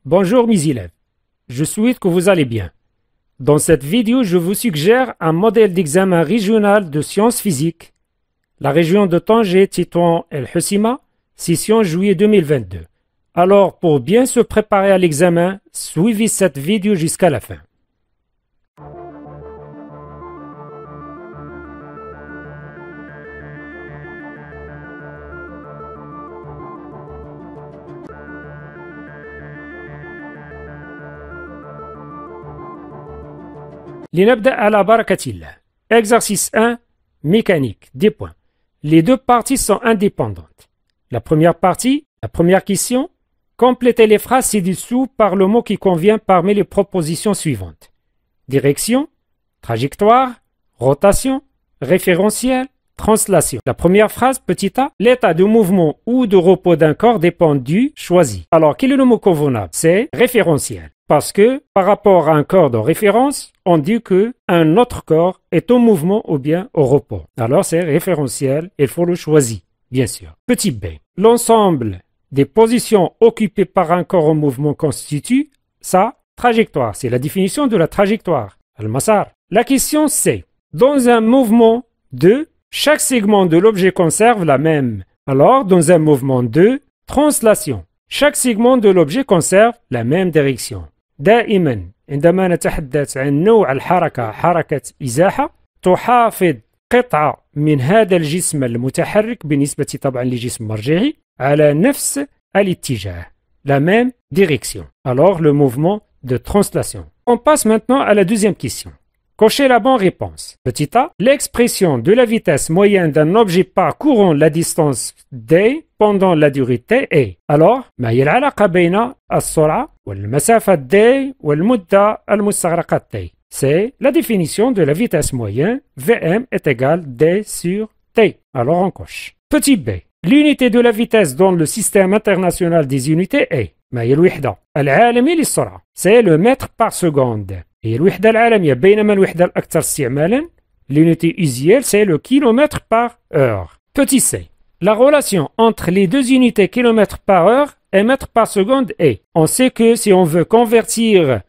Bonjour mes élèves, je souhaite que vous allez bien. Dans cette vidéo, je vous suggère un modèle d'examen régional de sciences physiques. La région de Tanger, Tétouan El Hoceima, session juillet 2022. Alors, pour bien se préparer à l'examen, suivez cette vidéo jusqu'à la fin. لنبدأ على بركة الله. Exercice 1, mécanique, des points. Les deux parties sont indépendantes. La première partie, la première question, complétez les phrases ci-dessous par le mot qui convient parmi les propositions suivantes. Direction, trajectoire, rotation, référentiel, translation. La première phrase, petit a, l'état de mouvement ou de repos d'un corps dépend du choisi. Alors, quel est le mot convenable? C'est référentiel. Parce que, par rapport à un corps de référence, on dit qu'un autre corps est au mouvement ou bien au repos. Alors, c'est référentiel, il faut le choisir, bien sûr. Petit b. L'ensemble des positions occupées par un corps en mouvement constitue sa trajectoire. C'est la définition de la trajectoire. Al-Masar. La question c'est, dans un mouvement 2, chaque segment de l'objet conserve la même. Alors, dans un mouvement 2, translation. Chaque segment de l'objet conserve la même direction. دائما عندما نتحدث عن نوع الحركة حركة إزاحة تحافظ قطعة من هذا الجسم المتحرك بالنسبة طبعا لجسم مرجعي على نفس الاتجاه la même direction. Alors le mouvement de translation. On passe maintenant à la deuxième question. Cochez la bonne réponse. Petit a, l'expression de la vitesse moyenne d'un objet parcourant la distance d pendant la durée t est. Alors, ما هي العلاقة بين السرعة والمسافة d والمدة المستغرقة t. C'est la définition de la vitesse moyenne Vm est égal d sur t. Alors on coche. Petit b. L'unité de la vitesse dans le système international des unités est. ما هي الوحدة العالمي للسرعة. C'est le mètre par seconde. هي الوحدة العالمية بينما الوحدة الأكثر استعمالا l'unité usuelle c'est le kilomètre par heure. Petit c. La relation entre les deux unités kilomètre par heure et mètre par seconde est. On sait que si on veut convertir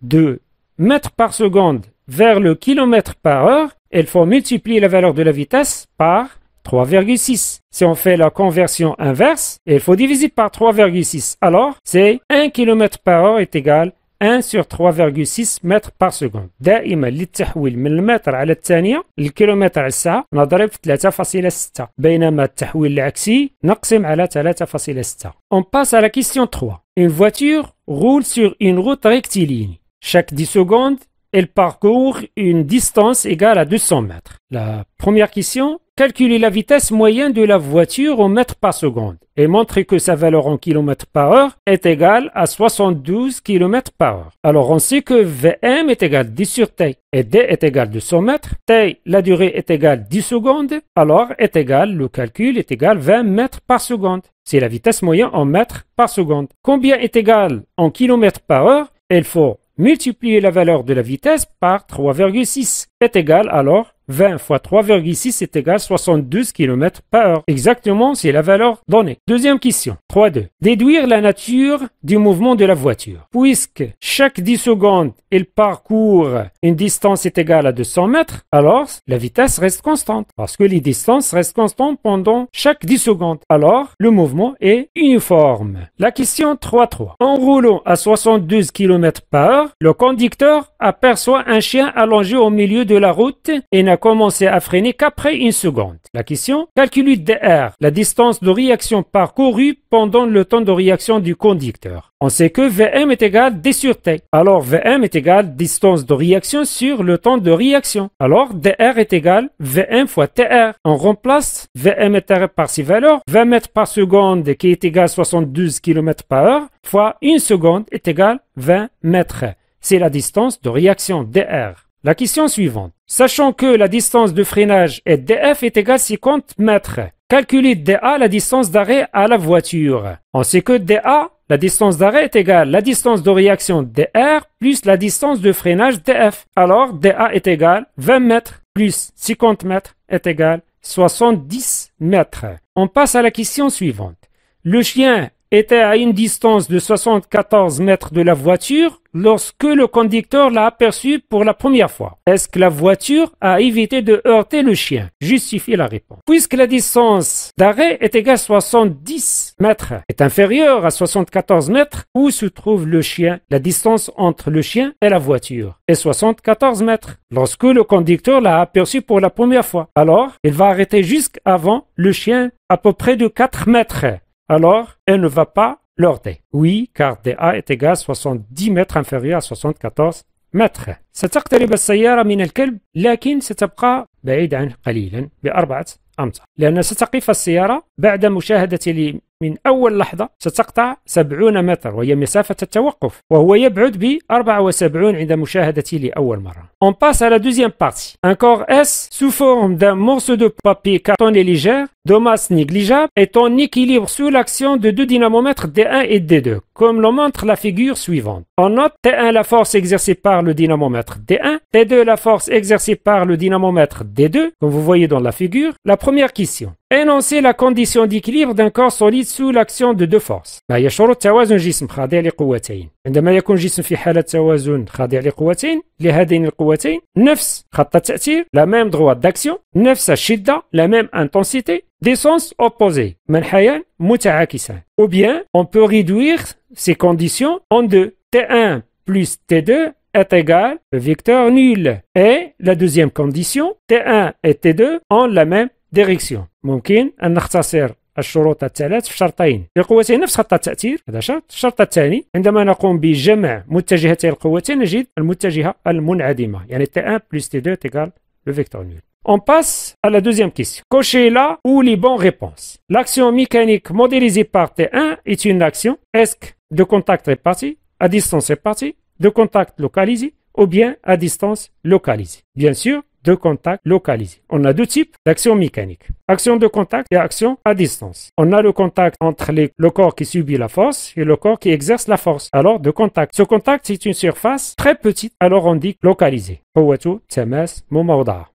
de mètre par seconde vers le kilomètre par heure, il faut multiplier la valeur de la vitesse par 3,6. Si on fait la conversion inverse, il faut diviser par 3,6. Alors, c'est 1 km par heure est égal 1 sur 3,6 mètres par seconde. دائما للتحويل من المتر على الثانية للكيلومتر على الساعة نضرب في 3,6 بينما التحويل العكسي نقسم على 3,6. On passe à la question 3. Une voiture roule sur une route rectiligne. Chaque 10 secondes, elle parcourt une distance égale à 200 mètres. La première question, calculez la vitesse moyenne de la voiture en mètres par seconde et montrez que sa valeur en kilomètres par heure est égale à 72 km par heure. Alors on sait que Vm est égal 10 sur t et d est égal 200 mètres. T, la durée est égale 10 secondes. Alors est égal, le calcul est égal 20 mètres par seconde. C'est la vitesse moyenne en mètres par seconde. Combien est égal en kilomètres par heure? Il faut multiplier la valeur de la vitesse par 3,6 est égal alors 20 fois 3,6 est égal 72 km par heure. Exactement, c'est la valeur donnée. Deuxième question. 3.2. Déduire la nature du mouvement de la voiture. Puisque chaque 10 secondes, il parcourt une distance est égale à 200 mètres, alors la vitesse reste constante. Parce que les distances restent constantes pendant chaque 10 secondes. Alors, le mouvement est uniforme. La question 3.3. En roulant à 72 km par heure, le conducteur aperçoit un chien allongé au milieu de la route et n'a commencé à freiner qu'après une seconde. La question, calculez dr, la distance de réaction parcourue pendant le temps de réaction du conducteur. On sait que Vm est égal d sur t. Alors Vm est égal distance de réaction sur le temps de réaction. Alors dr est égal Vm fois tr. On remplace Vm et tr par ses valeurs. 20 mètres par seconde qui est égal 72 km par heure fois 1 seconde est égal 20 mètres. C'est la distance de réaction dr. La question suivante. Sachant que la distance de freinage est df est égale 50 mètres. Calculez dA, la distance d'arrêt à la voiture. On sait que dA, la distance d'arrêt est égale la distance de réaction dr plus la distance de freinage df. Alors dA est égal 20 mètres plus 50 mètres est égal 70 mètres. On passe à la question suivante. Le chien était à une distance de 74 mètres de la voiture lorsque le conducteur l'a aperçu pour la première fois. Est-ce que la voiture a évité de heurter le chien? Justifiez la réponse. Puisque la distance d'arrêt est égale à 70 mètres, est inférieure à 74 mètres, où se trouve le chien? La distance entre le chien et la voiture est 74 mètres. Lorsque le conducteur l'a aperçu pour la première fois, alors il va arrêter jusqu'avant le chien à peu près de 4 mètres. Alors, elle ne va pas l'heurter. Oui, car DA est égal à 70 mètres inférieur à 74 متر. ستقترب السيارة من الكلب لكن ستبقى بعيد عنه قليلا ب4 أمتار لأن ستقف السيارة بعد مشاهدة من أول لحظة ستقطع 70 متر وهي مسافة التوقف وهو يبعد ب74 عند مشاهدته لأول مرة. On passe à la deuxième partie. Un corps S sous forme d'un morceau de papier cartonné légère de masse négligeable est en équilibre sous l'action de deux dynamomètres D1 et D2 comme le montre la figure suivante. On note T1 la force exercée par le dynamomètre D1, T2 la force exercée par le dynamomètre D2 comme vous voyez dans la figure. La première question. Énoncer la condition d'équilibre d'un corps solide sous l'action de deux forces. ما هي شروط توازن جسم خاضع لقوتين؟ عندما يكون جسم في حالة توازن خاضع لقوتين لهذين القوتين نفس خط التأثير la même droite d'action نفس الشدة la même intensité des sens opposés منحيان متعاكسان. Ou bien on peut réduire ces conditions en deux. T1 plus T2 est égal au vecteur nul. Et la deuxième condition T1 et T2 ont la même direction. ممكن أن نختصر الشروط الثلاث في شرطين لقوتين نفس خط التأثير. هذا شرط. الشرط الثاني عندما نقوم بجمع متجهتي القوتين نجد المتجهة المنعدمة يعني T1 plus T2 est égal le vecteur nul. On passe à la deuxième question. Cochez là ou les bonnes réponses. L'action mécanique modélisée par T1 est une action ESC de contact réparti, à distance répartie, de contact localisé ou bien à distance localisée. Bien sûr, de contact localisé. On a deux types d'actions mécaniques. Action de contact et action à distance. On a le contact entre le corps qui subit la force et le corps qui exerce la force. Alors, de contact. Ce contact, c'est une surface très petite. Alors, on dit localisé.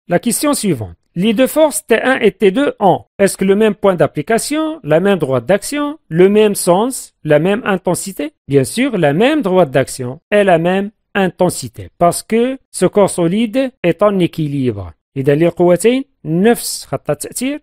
La question suivante. Les deux forces T1 et T2 ont, est-ce que le même point d'application, la même droite d'action, le même sens, la même intensité? Bien sûr, la même droite d'action et la même intensité parce que ce corps solide est en équilibre. إذا القوتين نفس خط التأثير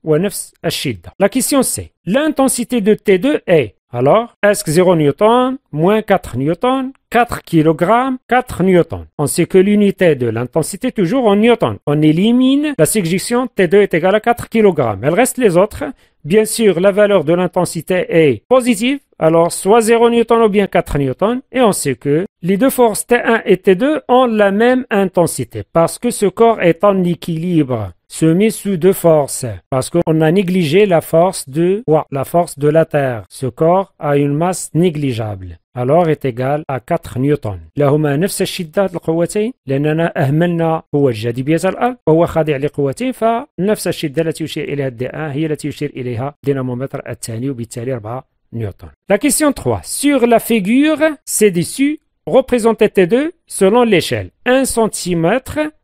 ونفس الشدة. La question c'est l'intensité de T2 est alors est-ce que 0 newton, moins 4 newton, 4 kg, 4 newton. On sait que l'unité de l'intensité est toujours en newton. On élimine la séjection T2 est égal à 4 kg. Elle reste les autres. Bien sûr, la valeur de l'intensité est positive. Alors, soit 0 newton ou bien 4 newton. Et on sait que les deux forces T1 et T2 ont la même intensité parce que ce corps est en équilibre, se met sous deux forces parce qu'on a négligé la force de poids, la force de la Terre. Ce corps a une masse négligeable. alors est égal à 4 نيوتن. لهما نفس الشدة القوتين لأننا أهملنا قوة جاذبية الأرض وهو خاضع لقوتين فنفس الشدة التي يشير إليها الداء هي التي يشير إليها الدينامومتر الثاني وبالتالي 4 نيوتن. La question 3. Sur la figure ci-dessus, représentez T2 selon l'échelle. 1 cm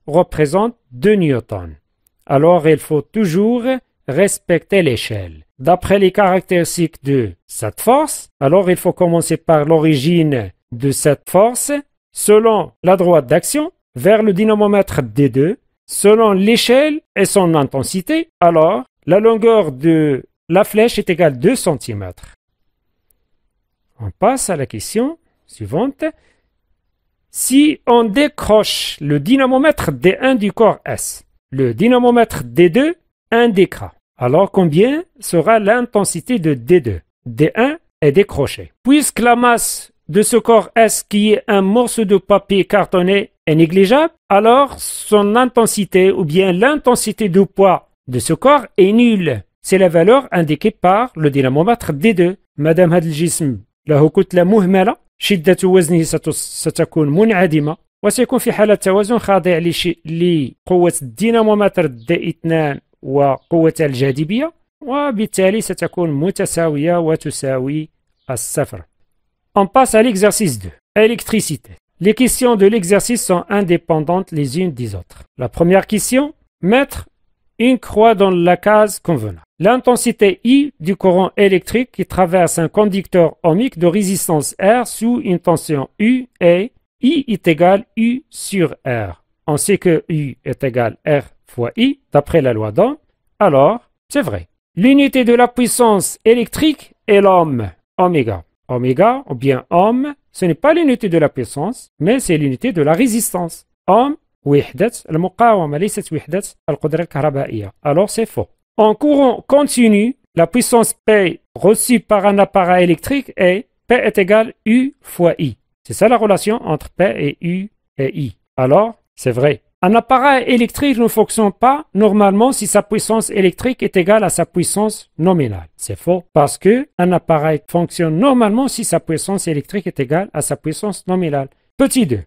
représente 2 newtons. Alors il faut toujours respecter l'échelle. D'après les caractéristiques de cette force, alors il faut commencer par l'origine de cette force selon la droite d'action vers le dynamomètre D2, selon l'échelle et son intensité. Alors, la longueur de la flèche est égale à 2 cm. On passe à la question suivante. Si on décroche le dynamomètre D1 du corps S, le dynamomètre D2 indiquera. Alors combien sera l'intensité de D2? D1 est décroché. Puisque la masse de ce corps S qui est un morceau de papier cartonné est négligeable, alors son intensité ou bien l'intensité de poids de ce corps est nulle. C'est la valeur indiquée par le dynamomètre D2. Madame هذا الجسم له كتلة مهملة شدة وزنه ستكون منعدمة وسيكون في حالة توازن خاضع لقوة الدينامومتر D2 وقوة الجاذبية وبالتالي ستكون متساوية وتساوي الصفر. On passe à l'exercice 2. Électricité. Les questions de l'exercice sont indépendantes les unes des autres. La première question, mettre une croix dans la case convenable. L'intensité I du courant électrique qui traverse un conducteur ohmique de résistance R sous une tension U est I est égal U sur R. On sait que U est égal R fois I, d'après la loi d'Ohm. Alors, c'est vrai. L'unité de la puissance électrique est l'ohm, oméga. Oméga, ou bien ohm, ce n'est pas l'unité de la puissance, mais c'est l'unité de la résistance. Ohm, وحدة المقاومة ليست وحدة القدرة الكهربائية. Alors, c'est faux. En courant continu, la puissance P reçue par un appareil électrique est P est égal U fois I. C'est ça la relation entre P et U et I. Alors, c'est vrai. Un appareil électrique ne fonctionne pas normalement si sa puissance électrique est égale à sa puissance nominale. C'est faux parce que un appareil fonctionne normalement si sa puissance électrique est égale à sa puissance nominale. Petit 2.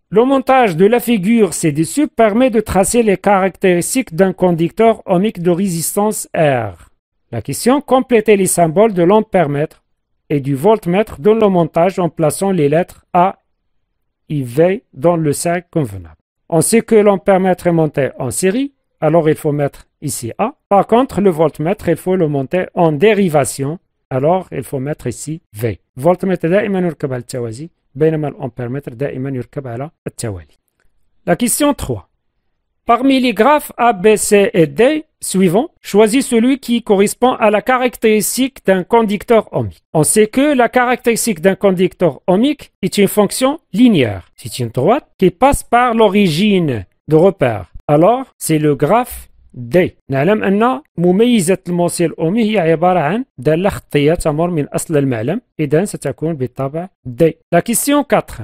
Le montage de la figure ci-dessus permet de tracer les caractéristiques d'un conducteur ohmique de résistance R. La question: complétez les symboles de l'ampèremètre et du voltmètre dans le montage en plaçant les lettres A et V dans le cercle convenable. On sait que l'ampèremètre est monté en série, alors il faut mettre ici A. Par contre, le voltmètre, il faut le monter en dérivation, alors il faut mettre ici V. voltmètre دائما يركب على التوازي بينما الأمبيرمتر دائما يركب على التوالي. La question 3. Parmi les graphes A, B, C et D suivants, choisis celui qui correspond à la caractéristique d'un conducteur ohmique. On sait que la caractéristique d'un conducteur ohmique est une fonction linéaire. C'est une droite qui passe par l'origine de repère. Alors, c'est le graphe D. نعلم أن مميزة الموصل الأومي هي عبارة عن دالة خطية تمر من أصل المعلم، إذن ستكون بالطبع D. La question 4.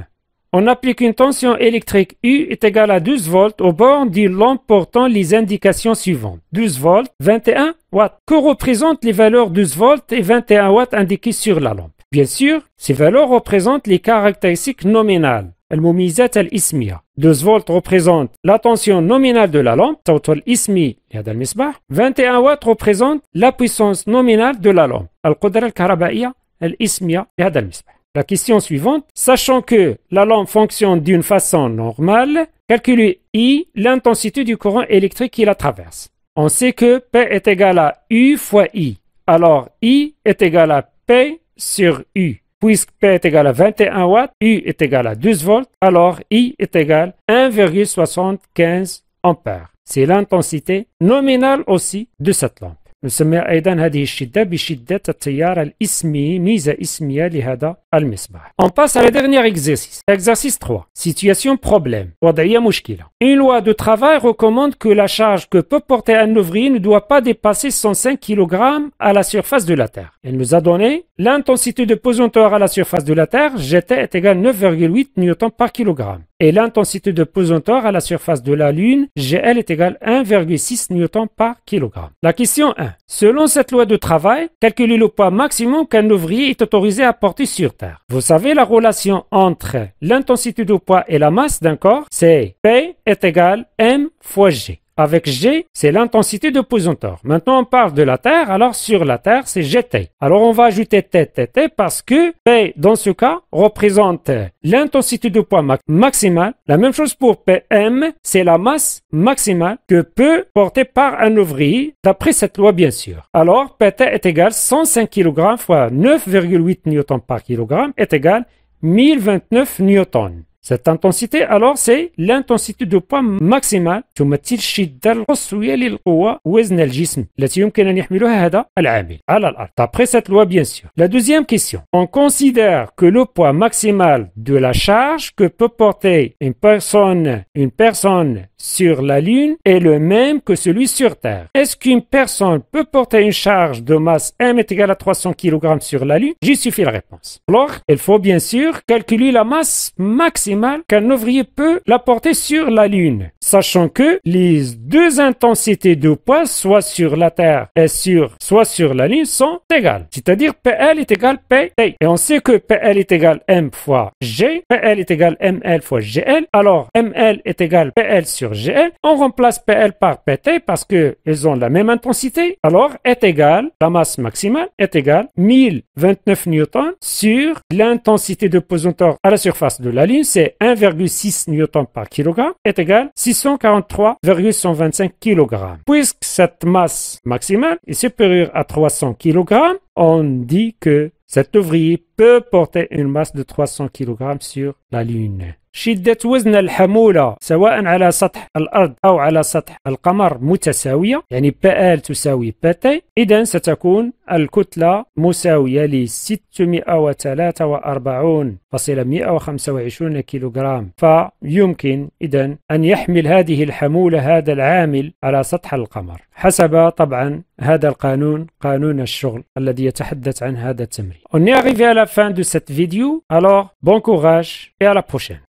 On applique une tension électrique U est égale à 12 volts aux bornes d'une lampe portant les indications suivantes. 12 volts, 21 watts. Que représentent les valeurs 12 volts et 21 watts indiquées sur la lampe? Bien sûr, ces valeurs représentent les caractéristiques nominales. المميزات الإسمية. 12 volts représente la tension nominale de la lampe, الصوت الإسمي لهذا المصباح. 21 watts représente la puissance nominale de la lampe, القدرة الكهربائية الإسمية لهذا المصباح. La question suivante, sachant que la lampe fonctionne d'une façon normale, calculez I, l'intensité du courant électrique qui la traverse. On sait que P est égal à U fois I. Alors I est égal à P sur U. Puisque P est égal à 21 watts, U est égal à 12 volts, alors I est égal à 1,75 ampères. C'est l'intensité nominale aussi de cette lampe. نسمي أيضا هذه الشدة بشدة التيار الإسمي، ميزة إسمية لهذا المصباح. On passe à le dernier exercice. Exercice 3. Situation problème. وضعية مشكلة. Une loi de travail recommande que la charge que peut porter un ouvrier ne doit pas dépasser 105 kg à la surface de la Terre. Elle nous a donné l'intensité de pesanteur à la surface de la Terre, GT est égal à 9,8 Newton par kilogramme. Et l'intensité de pesanteur à la surface de la Lune, GL est égal à 1,6 Newton par kilogramme. La question 1. Selon cette loi de travail, calculez le poids maximum qu'un ouvrier est autorisé à porter sur Terre. Vous savez la relation entre l'intensité de poids et la masse d'un corps, c'est P est égal à M fois G. Avec G, c'est l'intensité de pesanteur. Maintenant, on parle de la Terre, alors sur la Terre, c'est GT. Alors, on va ajouter TT parce que P, dans ce cas, représente l'intensité de poids maximale. La même chose pour PM, c'est la masse maximale que peut porter par un ouvrier, d'après cette loi, bien sûr. Alors, PT est égal à 105 kg fois 9,8 Newton par kilogramme est égal à 1029 newtons. Cette intensité, alors, c'est l'intensité de poids maximale تمثل الشدة القصوية للقوة وزن الجسم التي يمكن أن يحملها هذا العامل على الأرض. D'après cette loi, bien sûr. La deuxième question. On considère que le poids maximal de la charge que peut porter une personne sur la Lune est le même que celui sur Terre. Est-ce qu'une personne peut porter une charge de masse M est égale à 300 kg sur la Lune? J'y suffit la réponse. Alors, il faut bien sûr calculer la masse maximale qu'un ouvrier peut la porter sur la Lune, sachant que les deux intensités de poids, soit sur la Terre et soit sur la Lune, sont égales. C'est-à-dire PL est égal à PT. Et on sait que PL est égal à M fois G, PL est égal à ML fois GL. Alors, ML est égal à PL sur GL. On remplace PL par PT parce qu'ils ont la même intensité. Alors, est égal, la masse maximale est égale 1029 newtons sur l'intensité de pesanteur à la surface de la Lune, c'est 1,6 Newton par kilogramme est égal à 643,125 kg. Puisque cette masse maximale est supérieure à 300 kg, on dit que cet ouvrier peut porter une masse de 300 kg sur la Lune. شدة وزن الحمولة سواء على سطح الأرض أو على سطح القمر متساوية، يعني PL تساوي PT، إذن ستكون الكتلة مساوية ل 643.125 كيلوغرام، فيمكن إذن أن يحمل هذه الحمولة هذا العامل على سطح القمر حسب طبعا هذا القانون، قانون الشغل الذي يتحدث عن هذا التمرين. On est arrivé à la fin de cette vidéo, alors bon courage et à la prochaine.